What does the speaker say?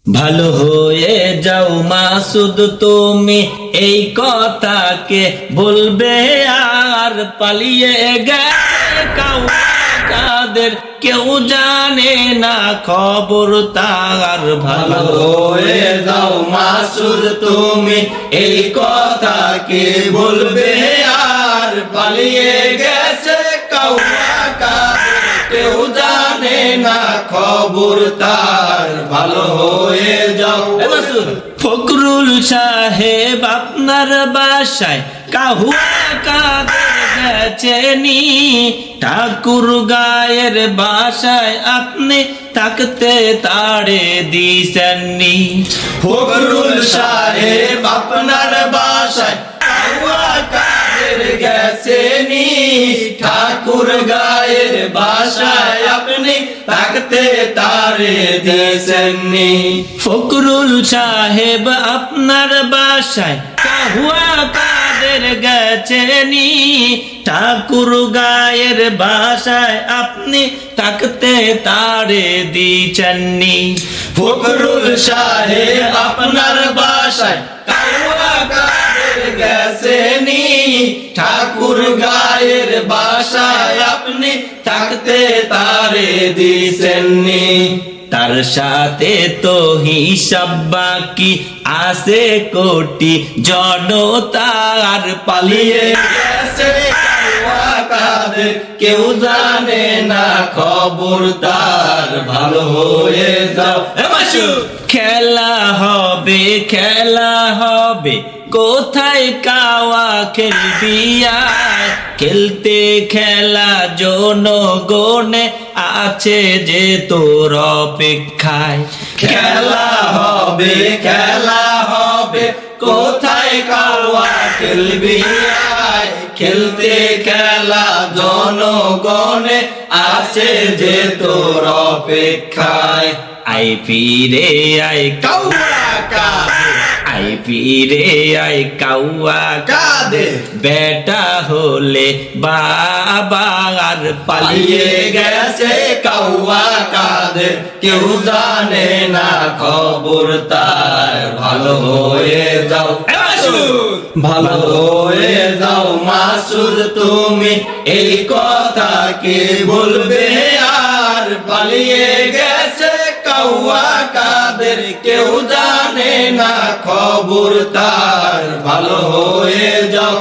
ভালো হয়ে যাও মাসুদ তুমি এই কথাকে বলবে আর পালিয়ে গেছে কাদের কেউ জানে না খবর তার। ভালো হয়ে যাও মাসুদ তুমি এই কথাকে বলবে আর পালিয়ে গেছে কাদের কেউ জানে না খবর তার। ভালো হয়ে যাও। ফখরুল সাহেব আপনার বাসায় কাহুয়া কাদের গেছেনি, ঠাকুর গায়ের বাসায় আপনি থাকতে তাড়ে দিছেননি। ফখরুল সাহেব আপনার বাসায় কাহুয়া কাদের গেছেনি, ঠাকুর গায়ের বাসায় আপনি থাকতে তারে দিছেননি। ফখরুল সাহেব আপনার বাসায় কাহুয়া কাদের গেছেনি, ঠাকুর গায়ের বাসায় আপনি থাকতে তারে দিছেননি। ফখরুল সাহেব আপনার বাসায় কাহুয়া কাদের গেছেনি, ঠাকুর গায়ের বাসায় আপনি থাকতে তারে দিছেননি। তার সাথে তো হিসাব বাকি আছে কোটি জনতার, পালিয়ে গেছে কাদের কেউ জানে না খবর তার। ভালো হয়ে যাও। খেলা হবে খেলা হবে কোথায় কাওয়া খেলবি আয়, খেলতে খেলা জনগণে আছে যে তোর অপেক্ষায়। খেলা হবে কোথায় কাওয়া খেলবি আয়, খেলতে খেলা জনগণে আছে যে তোর অপেক্ষায়। আই ফিরে আই কাওয়া কাদের, আই ফিরে আই কাওয়া কাদের, বেটা হলে বাবা আর পালিয়ে গেছে কাওয়া কাদের কেউ জানে না খবর তার। ভালো হয়ে যাও ভালো হয়ে যাও মাসুদ তুমি এই কথাকে বলবে আর পালিয়ে গেছে কাওয়া কাদের কেউ জানে না খবর তার। ভালো হয়ে যাও।